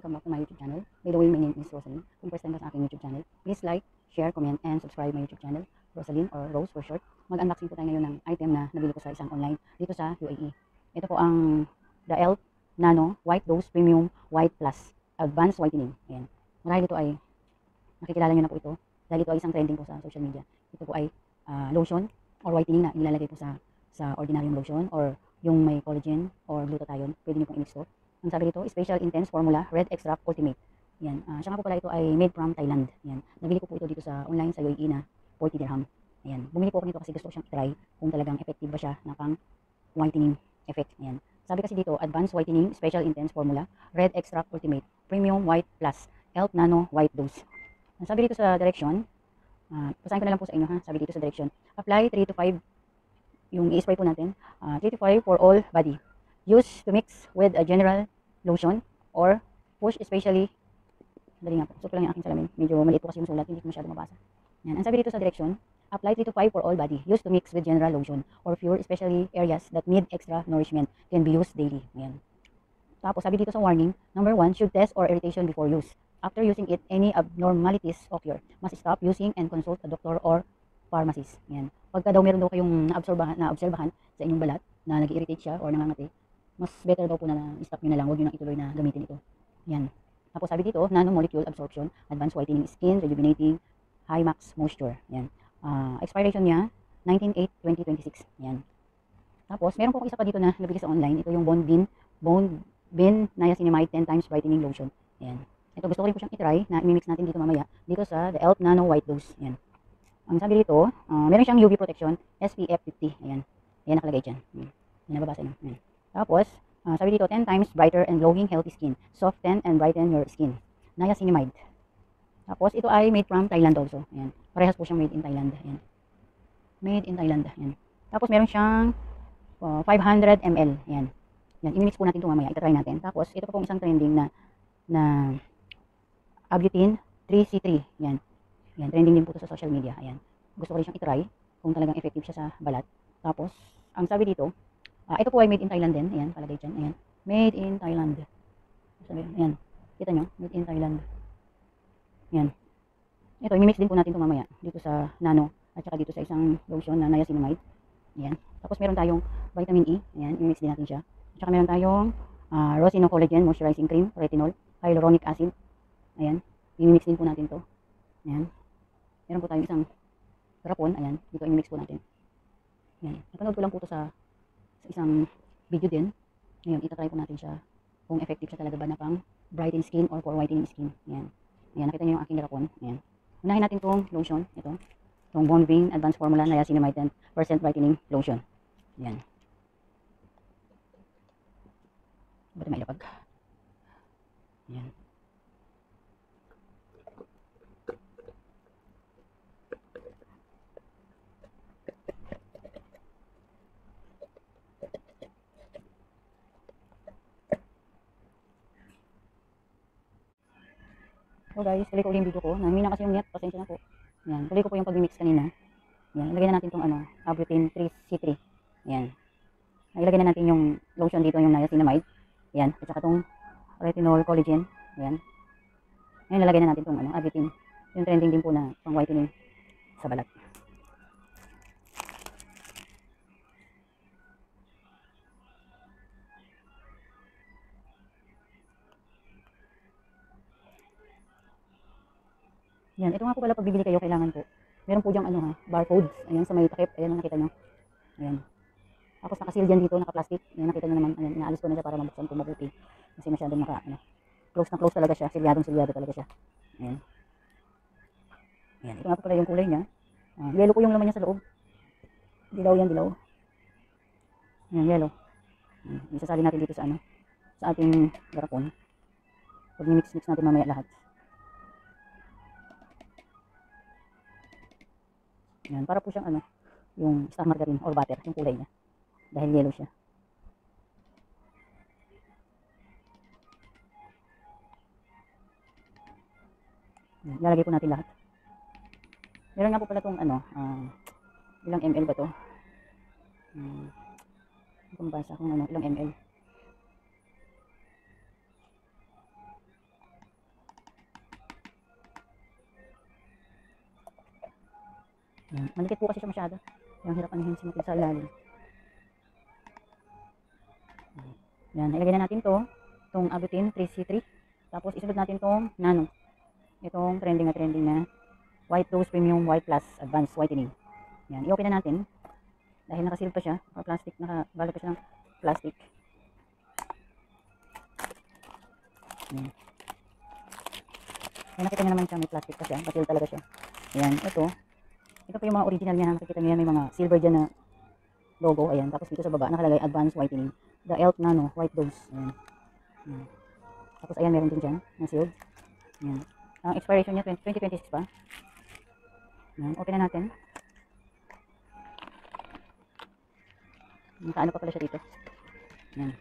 welcome back to my YouTube channel. By the way, my name is Rosaline. Kung first time ka sa aking YouTube channel, please like, share, comment, and subscribe my YouTube channel, Rosaline or Rose for short. Mag-unboxing po tayo ngayon ng item na nabili ko sa isang online dito sa UAE. Ito po ang The ELF Nano White Dose Premium White Plus Advanced Whitening. Ayan. Marahil ito ay nakikilala nyo na po ito dahil ito ay isang trending po sa social media. Ito po ay lotion or whitening na nilalagay po sa ordinary lotion or yung may collagen or glutathione. Pwede nyo pong i-mix to. Ang sabi dito, Special Intense Formula Red Extract Ultimate. Yan. Siya nga po pala ito ay made from Thailand. Yan. Nabili ko po ito dito sa online sa UAE na 40 dirham. Ayan. Bumili po ako nito kasi gusto ko siyang try kung talagang effective ba siya na pang whitening effect. Ayan. Sabi kasi dito, Advanced Whitening Special Intense Formula Red Extract Ultimate Premium White Plus ELF Nano White Dose. Ang sabi dito sa direction, pasahin ko na lang po sa inyo ha. Sabi dito sa direction, apply 3 to 5 yung i-spray po natin. 3 to 5 for all body. Use to mix with a general lotion or push especially. Dali nga po. So, lang yung aking salamin. Medyo maliit po kasi yung sulat. Hindi ko masyado mabasa. Yan. Ang sabi dito sa direction, apply 3 to 5 for all body. Use to mix with general lotion or pure especially areas that need extra nourishment. Can be used daily. Yan. Tapos, sabi dito sa warning, number 1, should test or irritation before use. After using it, any abnormalities occur. Must stop using and consult a doctor or pharmacist. Yan. Pagka daw meron daw kayong naobserbahan sa inyong balat na nag-irritate siya or nangangati, mas better daw po na stop nyo na lang, huwag nyo nang ituloy na gamitin ito. Yan. Tapos sabi dito, nanomolecule absorption, advanced whitening skin, rejuvenating, high max moisture. Yan. Expiration niya, 19/8/2026. Yan. Tapos, meron po isa pa dito na nabili sa online. Ito yung Bone Bin Niacinamide 10 times brightening lotion. Yan. Ito, gusto ko rin po siyang itry na imimix natin dito mamaya. Dito sa The ELF Nano White Dose. Yan. Ang sabi dito, meron siyang UV protection, SPF 50. Ayan. Ayan nakalagay dyan. Yan. Nababasa nyo. Ayan. Tapos, sabi dito, 10 times brighter and glowing healthy skin. Soften and brighten your skin. Niacinamide. Tapos, ito ay made from Thailand also. Ayan. Parehas po siyang made in Thailand. Ayan. Made in Thailand. Ayan. Tapos, meron siyang 500 ml. Ayan. Yan. Imimix po natin ito mamaya. Ito try natin. Tapos, ito pa pong isang trending na Abutine 3C3. Yan. Yan. Trending din po ito sa social media. Ayan. Gusto ko rin siyang itry kung talagang effective siya sa balat. Tapos, ang sabi dito, ito po ay made in Thailand din. Ayan, palagay dyan. Ayan. Made in Thailand. Sabi, ayan. Kita nyo? Made in Thailand. Ayan. Ito, imimix din po natin ito mamaya. Dito sa nano. At saka dito sa isang lotion na niacinamide. Ayan. Tapos meron tayong vitamin E. Ayan. Imimix din natin siya. At saka meron tayong Rosino Collagen Moisturizing Cream, Retinol, Hyaluronic Acid. Ayan. Imimix din po natin to. Ayan. Meron po tayong isang garapon. Ayan. Dito imimix po natin. Ayan. Napanood ko lang po ito sa isang video din. Ngayon, itatry po natin siya kung effective siya talaga ba na pang brighten skin or for whitening skin. Ayan. Ayan, nakita niyo yung aking garapon. Ayan. Unahin natin itong lotion. Ito. Itong Bone Vein Advanced Formula Niacinamide 10% Brightening Lotion. Ayan. Ba't may lapag? Ayan. So guys, tuloy ko ulit yung video ko. Namina kasi yung net, pasensya na po. Yan, tuloy ko po yung pag-mix kanina. Yan, ilagay na natin itong Abutine 3C3. Yan. Ilagay na natin yung lotion dito, yung niacinamide. Yan, at saka itong retinol collagen. Yan. Ngayon, lalagay na natin itong Abutine. Yung trending din po na pang whitening sa balat. Yan, ito nga po pala pag bibili kayo, kailangan po. Meron po diyang barcode. Ayan, sa may takip. Ayan, nakita nyo. Ayan. Tapos nakasil dyan dito, naka-plastic. Ayan, nakita nyo naman. Ayan, naalis ko na siya para mabuksan ko mabuti. Kasi masyadong close na close talaga siya. Silyado talaga siya. Ayan. Ayan, ito nga po pala yung kulay niya. Yellow po yung laman niya sa loob. Dilaw yan, dilaw. Ayan, yellow. Isasali natin dito sa sa ating garapon. Pag mix natin mamaya lahat. Yan, para po siyang yung star margarine or butter, yung kulay niya. Dahil yellow siya. Yan, lalagay po natin lahat. Meron nga po pala itong ilang ml ba to? Kung basa kung ilang ml. Yan. Malikit po kasi siya masyado. Yung hirap anihin siya sa ilalim. Yan, ilagay na natin to, itong Abutin 3C3. Tapos isunod natin tong Nano. Itong trending na White Dose Premium White Plus Advanced Whitening. Yan, i-open na natin. Dahil nakaseal pa siya, plastic, nakabalot pa siya ng plastic. Yan. Yan, nakita nyo naman siya, may plastic pa siya, pasil talaga siya. Yan, ito po yung mga original niya, nakikita nyo yan, may mga silver dyan na logo, ayan. Tapos dito sa baba, nakalagay Advanced Whitening. The ELF Nano White Dose. Ayan. Ayan. Tapos ayan, meron din dyan, na sealed. Ayan. Ang expiration niya, 2026 pa. Ayan, open na natin. Nakaano pa pala siya dito. Ayan.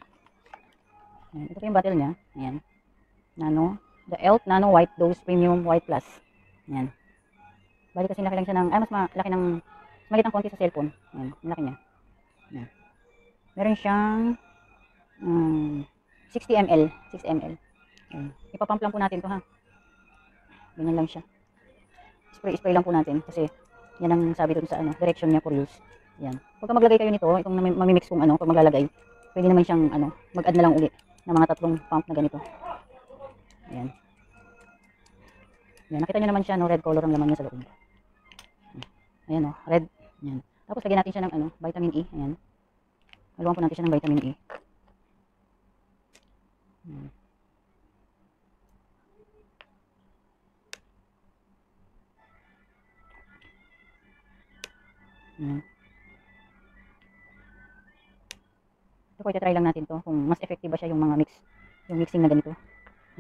Ayan. Ito po yung bottle niya. Ayan. Nano. The ELF Nano White Dose Premium White Plus. Ayan. Bali kasi laki lang siya ng, mas malaki ng, maliit ang konti sa cellphone. Ayan. Malaki niya. Ayan. Meron siyang 60 ml. 6 ml. Ayan. Ipapump lang po natin to ha. Ganyan lang siya. Spray lang po natin kasi yan ang sabi doon sa direction niya for use. Yan. Pagka maglagay kayo nito, itong mamimix kung pag maglalagay, pwede naman siyang mag-add na lang uli ng mga 3 pump na ganito. Ayan. Yan, nakita niyo naman siya, no, red color ang laman niya sa loob. Ayan, no, red. Ayan. Tapos lagyan natin siya ng vitamin E. Ayan. Haluan po natin siya ng vitamin E. Ayan. Ayan. So, try lang natin to kung mas effective ba siya yung mga yung mixing na ganito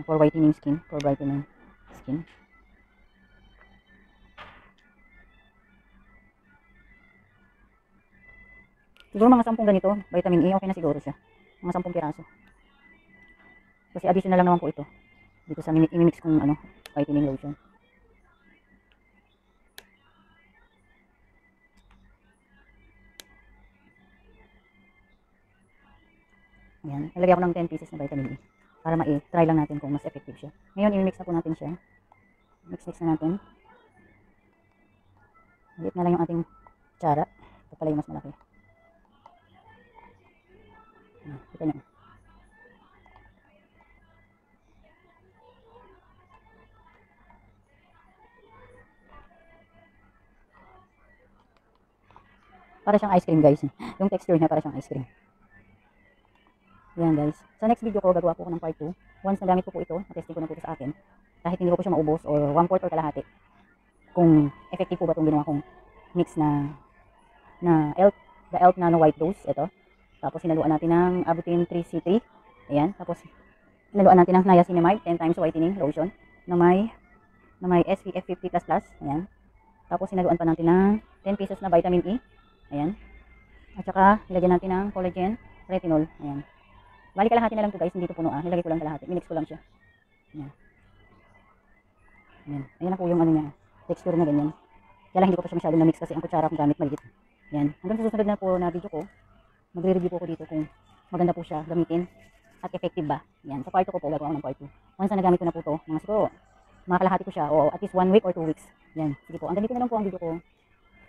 for whitening skin, for brightening skin. Siguro mga 10 ganito, vitamin E, okay na siguro siya. Mga 10 piraso. Kasi additional lang naman po ito dito sa i-mix kong whitening lotion. Ayan, nilagay ako ng 10 pieces na vitamin E para try lang natin kung mas effective siya. Ngayon, i-mix na po natin siya. Mix na natin. Maliit na lang yung ating tsara. Ito pala yung mas malaki. Ayan, kita nyo. Para siyang ice cream, guys. Yung texture niya para siyang ice cream. Yan, guys. Sa next video ko, gagawa po ako ng part 2. Once nagamit ko po ito, natesting ko na po ito sa akin. Kahit hindi ko po siya maubos or 1/4 or kalahati. Kung effective po ba itong ginawa kong mix na the ELF Nano White Dose. Ito. Tapos sinaluan natin ng Abutin 3C3. Ayan. Tapos sinaluan natin ng Niacinamide 10 times whitening lotion na may SPF 50++. Ayan. Tapos sinaluan pa natin ng 10 pieces na vitamin E. Ayan. At saka nilagyan natin ng collagen retinol. Ayan. Bali kalahati na lang to, guys, hindi to puno nilagay ko lang kalahati, minix ko lang siya. Ayan. Ayan. Ayan na po yung niya, texture na ganyan. Kaya lang hindi ko pa siya masyadong na-mix kasi ang kutsara kong gamit maliit. Ayan. Hanggang sa susunod na po na video ko, magre-review po ko dito kung maganda po siya gamitin at effective ba. Ayan. Sa part 2 ko po, gagawa ko ng part 2. Once na nagamit ko na po to, mga siguro, mga kalahati ko siya, o at least 1 week or 2 weeks. Ayan. Sige po, hanggang dito na lang po ang video ko.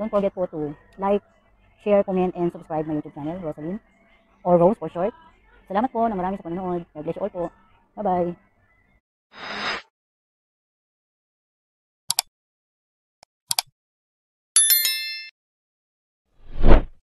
Don't forget po to like, share, comment, and subscribe my YouTube channel, Rosaline, or Rose for short. Salamat po na marami sa panonood. God bless you all po. Bye-bye.